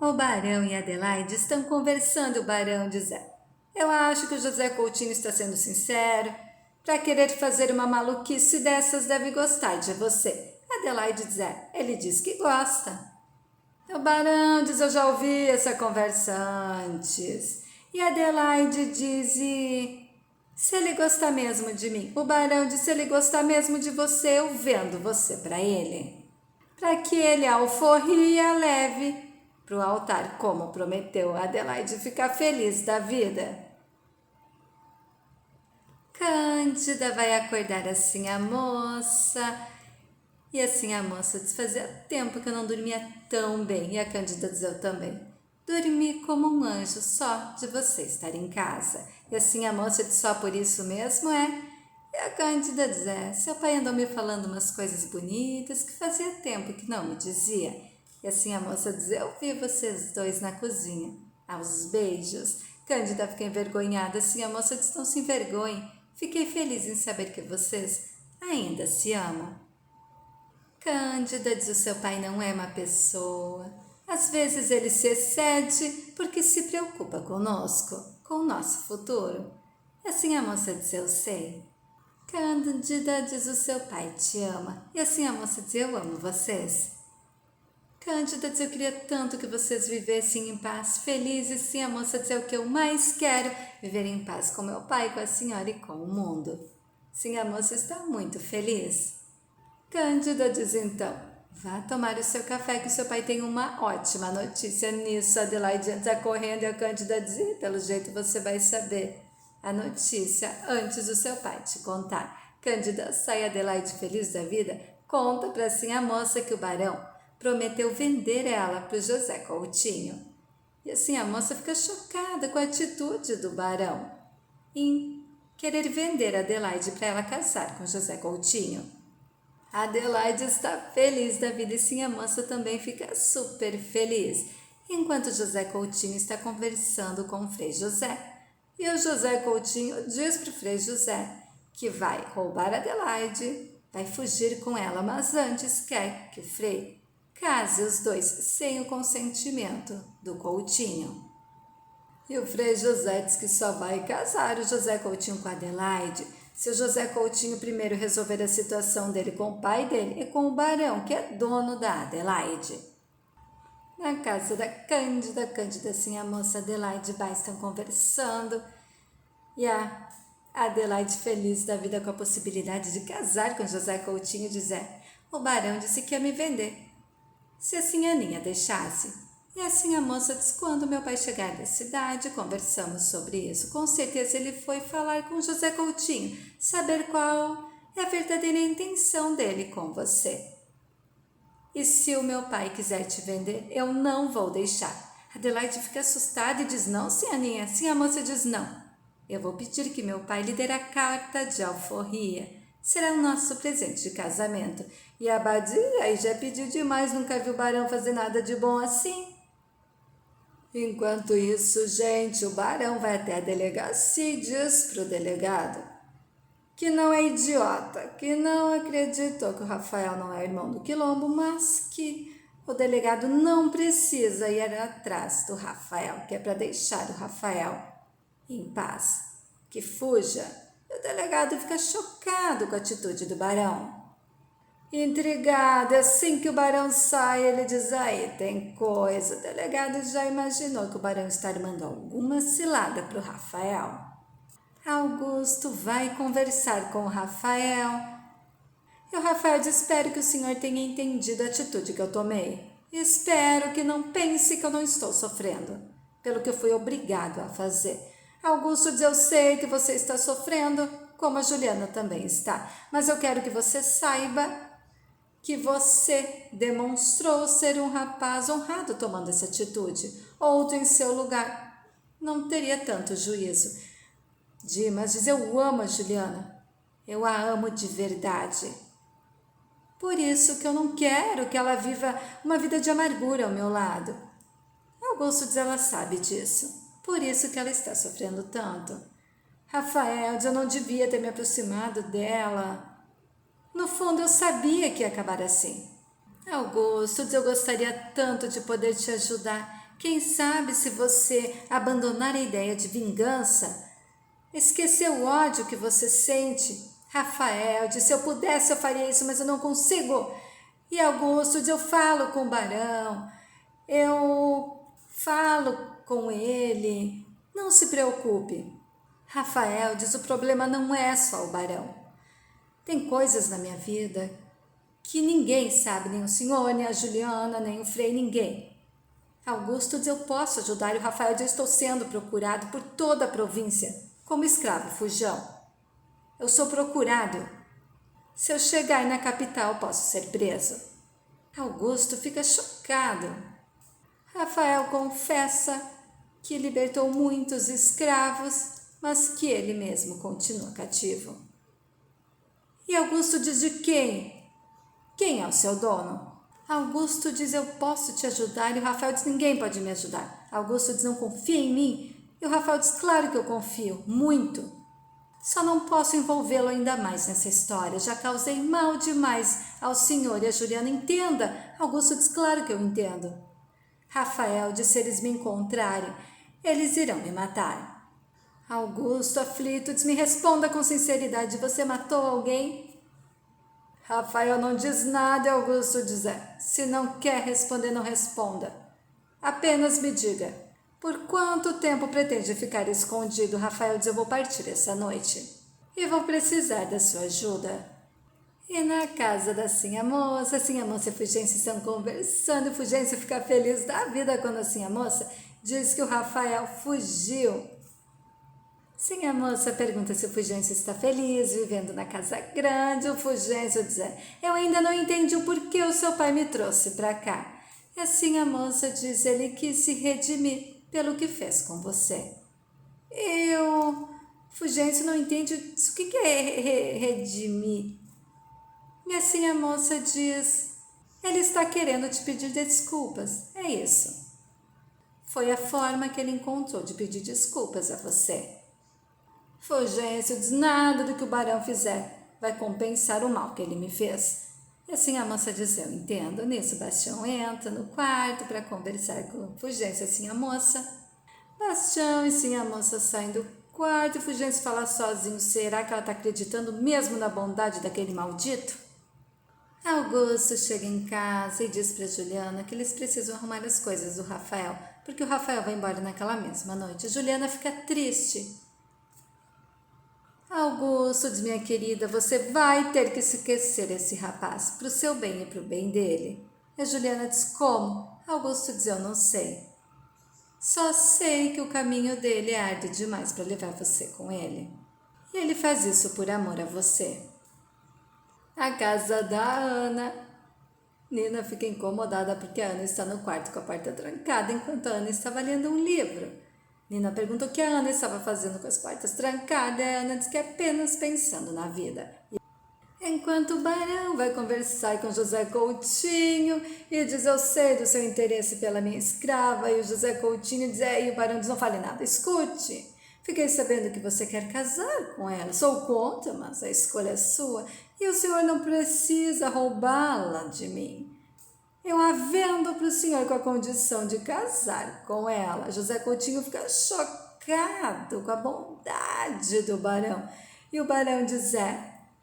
O Barão e Adelaide estão conversando e o Barão diz: eu acho que o José Coutinho está sendo sincero. Para querer fazer uma maluquice dessas deve gostar de você. Adelaide diz: ele diz que gosta. O Barão diz: eu já ouvi essa conversa antes. E Adelaide diz: e se ele gostar mesmo de mim? O Barão diz: se ele gostar mesmo de você, eu vendo você para ele. Para que ele a alforria leve para o altar, como prometeu. Adelaide fica feliz da vida. Cândida vai acordar assim a moça. E assim a moça diz: fazia tempo que eu não dormia tão bem. E a Cândida diz: eu também. Dormi como um anjo só de você estar em casa. E assim a moça diz: só por isso mesmo é? E a Cândida diz: seu pai andou me falando umas coisas bonitas que fazia tempo que não me dizia. E assim a moça diz: eu vi vocês dois na cozinha, aos beijos. Cândida fica envergonhada. Assim a moça diz: não se envergonhe. Fiquei feliz em saber que vocês ainda se amam. Cândida diz: o seu pai não é uma pessoa. Às vezes ele se excede porque se preocupa conosco, com o nosso futuro. E assim a moça diz: eu sei. Cândida diz: o seu pai te ama. E assim a moça diz: eu amo vocês. Cândida diz: eu queria tanto que vocês vivessem em paz, felizes. Sim, a moça diz: é o que eu mais quero, viver em paz com meu pai, com a senhora e com o mundo. Sim, a moça está muito feliz. Cândida diz: então, vá tomar o seu café que o seu pai tem uma ótima notícia. Nisso, Adelaide entra correndo e a Cândida diz: pelo jeito você vai saber a notícia antes do seu pai te contar. Cândida sai, Adelaide feliz da vida, conta para assim a moça que o Barão prometeu vender ela para o José Coutinho. E assim a moça fica chocada com a atitude do Barão em querer vender Adelaide para ela casar com José Coutinho. Adelaide está feliz da vida e sim, a moça também fica super feliz, enquanto José Coutinho está conversando com o Frei José. E o José Coutinho diz para o Frei José que vai roubar Adelaide, vai fugir com ela, mas antes quer que o Frei case os dois sem o consentimento do Coutinho. E o Frei José diz que só vai casar o José Coutinho com Adelaide se o José Coutinho primeiro resolver a situação dele com o pai dele e com o Barão, que é dono da Adelaide. Na casa da Cândida, assim, a moça Adelaide e Bá estão conversando e a Adelaide, feliz da vida com a possibilidade de casar com José Coutinho, diz: o Barão disse que ia me vender, se assim a Aninha deixasse. E assim a moça diz: quando meu pai chegar da cidade, conversamos sobre isso. Com certeza ele foi falar com José Coutinho, saber qual é a verdadeira intenção dele com você. E se o meu pai quiser te vender, eu não vou deixar. Adelaide fica assustada e diz: não, sim, Aninha. Sim, a moça diz: não. Eu vou pedir que meu pai lhe dê a carta de alforria. Será o nosso presente de casamento. E a Badia aí já pediu demais, nunca viu o Barão fazer nada de bom assim. Enquanto isso, gente, o Barão vai até a delegacia e diz para o delegado que não é idiota, que não acreditou que o Rafael não é irmão do Quilombo, mas que o delegado não precisa ir atrás do Rafael, que é para deixar o Rafael em paz, que fuja. E o delegado fica chocado com a atitude do Barão. Intrigado, assim que o Barão sai, ele diz: aí tem coisa. O delegado já imaginou que o Barão está armando alguma cilada para o Rafael. Augusto vai conversar com o Rafael. E o Rafael diz: espero que o senhor tenha entendido a atitude que eu tomei. Espero que não pense que eu não estou sofrendo pelo que eu fui obrigado a fazer. Augusto diz: eu sei que você está sofrendo, como a Juliana também está, mas eu quero que você saiba que você demonstrou ser um rapaz honrado tomando essa atitude. Outro em seu lugar não teria tanto juízo. Dimas diz: eu amo a Juliana, eu a amo de verdade. Por isso que eu não quero que ela viva uma vida de amargura ao meu lado. Augusto diz: ela sabe disso, por isso que ela está sofrendo tanto. Rafael diz: eu não devia ter me aproximado dela. No fundo, eu sabia que ia acabar assim. Augusto, eu gostaria tanto de poder te ajudar. Quem sabe se você abandonar a ideia de vingança, esquecer o ódio que você sente. Rafael, se eu pudesse eu faria isso, mas eu não consigo. E Augusto, eu falo com o Barão, eu falo com ele. Não se preocupe. Rafael, o problema não é só o Barão. Tem coisas na minha vida que ninguém sabe, nem o senhor, nem a Juliana, nem o Frei, ninguém. Augusto, eu posso ajudar e o Rafael, eu estou sendo procurado por toda a província como escravo fujão. Eu sou procurado. Se eu chegar na capital, posso ser preso. Augusto fica chocado. Rafael confessa que libertou muitos escravos, mas que ele mesmo continua cativo. E Augusto diz de quem? Quem é o seu dono? Augusto diz, eu posso te ajudar, e o Rafael diz, ninguém pode me ajudar. Augusto diz, não confia em mim, e o Rafael diz, claro que eu confio, muito. Só não posso envolvê-lo ainda mais nessa história, já causei mal demais ao senhor e a Juliana, entenda. Augusto diz, claro que eu entendo. Rafael diz, se eles me encontrarem, eles irão me matar. Augusto, aflito, diz, me responda com sinceridade, você matou alguém? Rafael não diz nada e Augusto diz, se não quer responder, não responda. Apenas me diga, por quanto tempo pretende ficar escondido? Rafael diz, eu vou partir essa noite e vou precisar da sua ajuda. E na casa da Sinha Moça e Fulgêncio estão conversando e Fulgêncio fica feliz da vida quando a Sinha Moça diz que o Rafael fugiu. Sinha Moça pergunta se o Fulgêncio está feliz, vivendo na casa grande. O Fulgêncio diz, eu ainda não entendi o porquê o seu pai me trouxe para cá. E assim a moça diz, ele quis se redimir pelo que fez com você. Fulgêncio não entende o que é redimir. E assim a moça diz, ele está querendo te pedir desculpas, é isso. Foi a forma que ele encontrou de pedir desculpas a você. Fulgêncio diz, nada do que o Barão fizer vai compensar o mal que ele me fez. E assim a moça diz, eu entendo. Nisso, Bastião entra no quarto para conversar com Fulgêncio, assim a moça. Bastião e sim a moça saem do quarto e Fulgêncio fala sozinho, será que ela está acreditando mesmo na bondade daquele maldito? Augusto chega em casa e diz para Juliana que eles precisam arrumar as coisas do Rafael, porque o Rafael vai embora naquela mesma noite. Juliana fica triste. Augusto diz, minha querida, você vai ter que esquecer esse rapaz, para o seu bem e para o bem dele. E a Juliana diz, como? Augusto diz, eu não sei. Só sei que o caminho dele é árduo demais para levar você com ele. E ele faz isso por amor a você. A casa da Ana. Nina fica incomodada porque a Ana está no quarto com a porta trancada, enquanto a Ana estava lendo um livro. Nina pergunta o que a Ana estava fazendo com as portas trancadas, e a Ana diz que é apenas pensando na vida. Enquanto o Barão vai conversar com José Coutinho e diz, eu sei do seu interesse pela minha escrava, e o José Coutinho diz, e o Barão diz, não fale nada, escute, fiquei sabendo que você quer casar com ela, sou contra, mas a escolha é sua, e o senhor não precisa roubá-la de mim. Eu a vendo para o senhor com a condição de casar com ela. José Coutinho fica chocado com a bondade do Barão. E o Barão diz,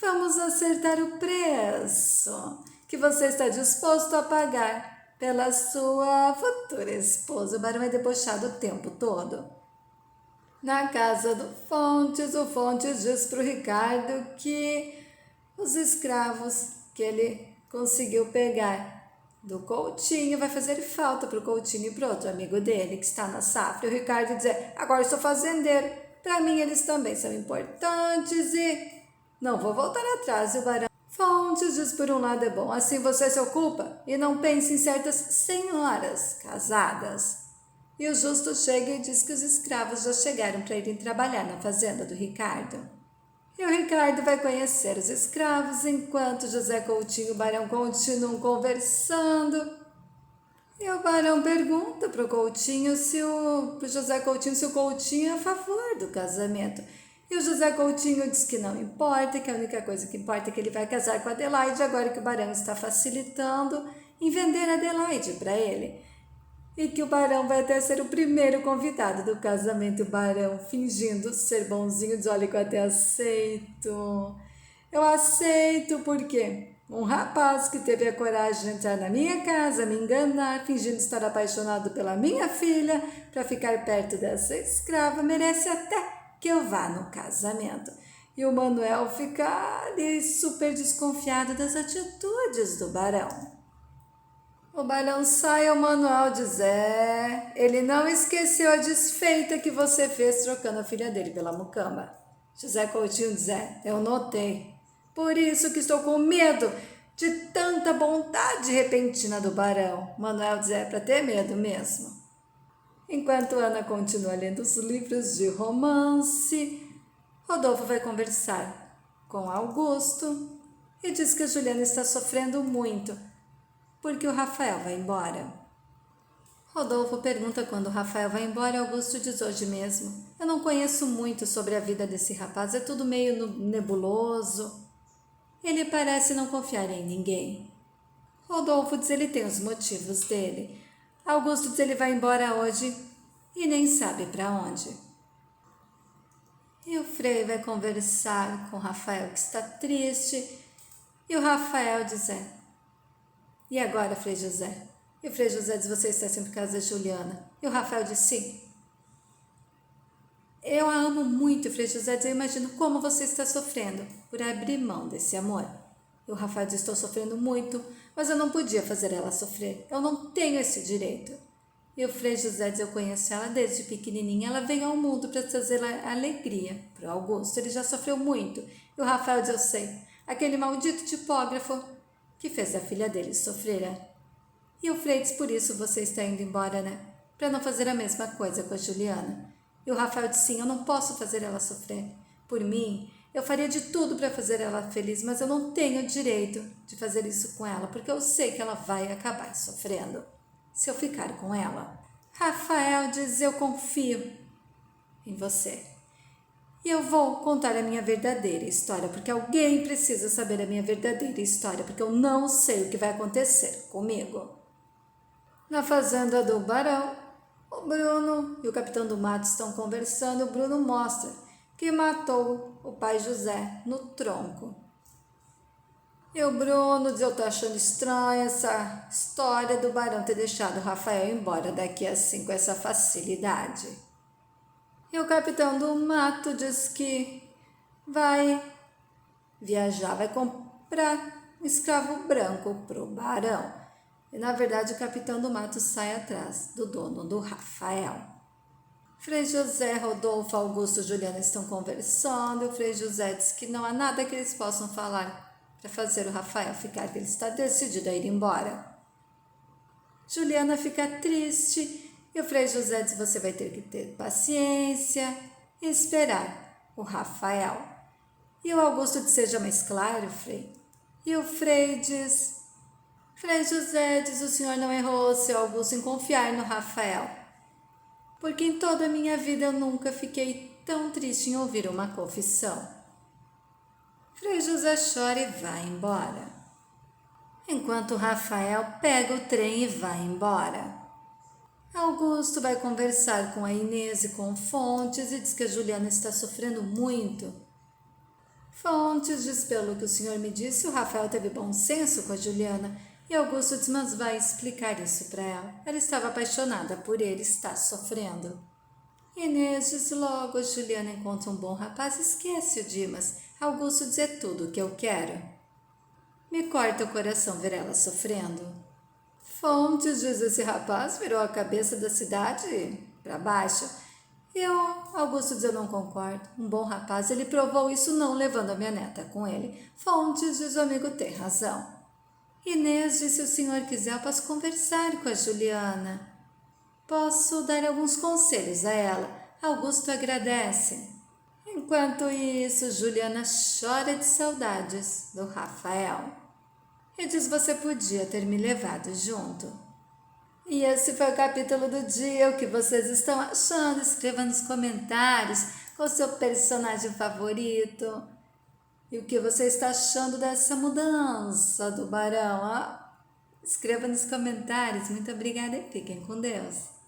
vamos acertar o preço que você está disposto a pagar pela sua futura esposa. O Barão é debochado o tempo todo. Na casa do Fontes, o Fontes diz para o Ricardo que os escravos que ele conseguiu pegar do Coutinho vai fazer falta para o Coutinho e para outro amigo dele que está na safra. E o Ricardo diz, agora eu sou fazendeiro, para mim eles também são importantes e não vou voltar atrás. E o Barão Fontes diz, por um lado é bom, assim você se ocupa e não pense em certas senhoras casadas. E o Justo chega e diz que os escravos já chegaram para irem trabalhar na fazenda do Ricardo. E o Ricardo vai conhecer os escravos, enquanto José Coutinho e o Barão continuam conversando. E o Barão pergunta para o Coutinho pro José Coutinho se o Coutinho é a favor do casamento. E o José Coutinho diz que não importa, que a única coisa que importa é que ele vai casar com a Adelaide, agora que o Barão está facilitando em vender a Adelaide para ele. e que o Barão vai até ser o primeiro convidado do casamento. O Barão, fingindo ser bonzinho, diz: olha que eu até aceito. Eu aceito porque um rapaz que teve a coragem de entrar na minha casa, me enganar, fingindo estar apaixonado pela minha filha, para ficar perto dessa escrava, merece até que eu vá no casamento. E o Manuel fica ali super desconfiado das atitudes do Barão. O Barão sai ao Manuel diz: ele não esqueceu a desfeita que você fez trocando a filha dele pela mucama. José Coutinho diz: eu notei. Por isso que estou com medo de tanta bondade repentina do Barão. Manuel diz: para ter medo mesmo. Enquanto Ana continua lendo os livros de romance, Rodolfo vai conversar com Augusto e diz que a Juliana está sofrendo muito porque o Rafael vai embora. Rodolfo pergunta quando o Rafael vai embora e Augusto diz: hoje mesmo. Eu não conheço muito sobre a vida desse rapaz, é tudo meio nebuloso. Ele parece não confiar em ninguém. Rodolfo diz: ele tem os motivos dele. Augusto diz: ele vai embora hoje e nem sabe para onde. E o Frei vai conversar com o Rafael, que está triste, e o Rafael diz: e agora, Frei José? E o Frei José diz: você está sempre por causa da Juliana. E o Rafael diz: sim. Eu a amo muito, Frei José diz: eu imagino como você está sofrendo por abrir mão desse amor. E o Rafael diz: estou sofrendo muito, mas eu não podia fazer ela sofrer. Eu não tenho esse direito. E o Frei José diz: eu conheço ela desde pequenininha. Ela veio ao mundo para trazer alegria para o Augusto. Ele já sofreu muito. E o Rafael diz: eu sei. Aquele maldito tipógrafo que fez a filha dele sofrer. E o Frei diz: por isso você está indo embora, né? Para não fazer a mesma coisa com a Juliana. E o Rafael diz: sim, eu não posso fazer ela sofrer. Por mim, eu faria de tudo para fazer ela feliz, mas eu não tenho direito de fazer isso com ela, porque eu sei que ela vai acabar sofrendo se eu ficar com ela. Rafael diz: eu confio em você. E eu vou contar a minha verdadeira história, porque alguém precisa saber a minha verdadeira história, porque eu não sei o que vai acontecer comigo. Na fazenda do Barão, o Bruno e o capitão do mato estão conversando. O Bruno mostra que matou o pai José no tronco. E o Bruno diz: eu tô achando estranha essa história do Barão ter deixado o Rafael embora daqui assim com essa facilidade. E o capitão do mato diz que vai viajar, vai comprar um escravo branco pro Barão. E na verdade o capitão do mato sai atrás do dono do Rafael. Frei José, Rodolfo, Augusto e Juliana estão conversando. E o Frei José diz que não há nada que eles possam falar para fazer o Rafael ficar, que ele está decidido a ir embora. Juliana fica triste e o Frei José diz: você vai ter que ter paciência e esperar o Rafael. E o Augusto diz: seja mais claro, Frei. E o Frei diz: Frei José, diz, o senhor não errou, seu Augusto, em confiar no Rafael, porque em toda a minha vida eu nunca fiquei tão triste em ouvir uma confissão. Frei José chora e vai embora, enquanto Rafael pega o trem e vai embora. Augusto vai conversar com a Inês e com Fontes e diz que a Juliana está sofrendo muito. Fontes diz: pelo que o senhor me disse, o Rafael teve bom senso com a Juliana. E Augusto diz: mas vai explicar isso para ela. Ela estava apaixonada por ele, está sofrendo. Inês diz: logo a Juliana encontra um bom rapaz, esquece o Dimas. Augusto diz: é tudo o que eu quero. Me corta o coração ver ela sofrendo. Fontes diz: esse rapaz virou a cabeça da cidade para baixo. Augusto diz: eu não concordo. Um bom rapaz, ele provou isso não levando a minha neta com ele. Fontes diz: o amigo tem razão. Inês diz: se o senhor quiser, eu posso conversar com a Juliana. Posso dar alguns conselhos a ela. Augusto agradece. Enquanto isso, Juliana chora de saudades do Rafael. E diz: você podia ter me levado junto. E esse foi o capítulo do dia. O que vocês estão achando? Escreva nos comentários qual o seu personagem favorito. E o que você está achando dessa mudança do Barão? Escreva nos comentários. Muito obrigada e fiquem com Deus.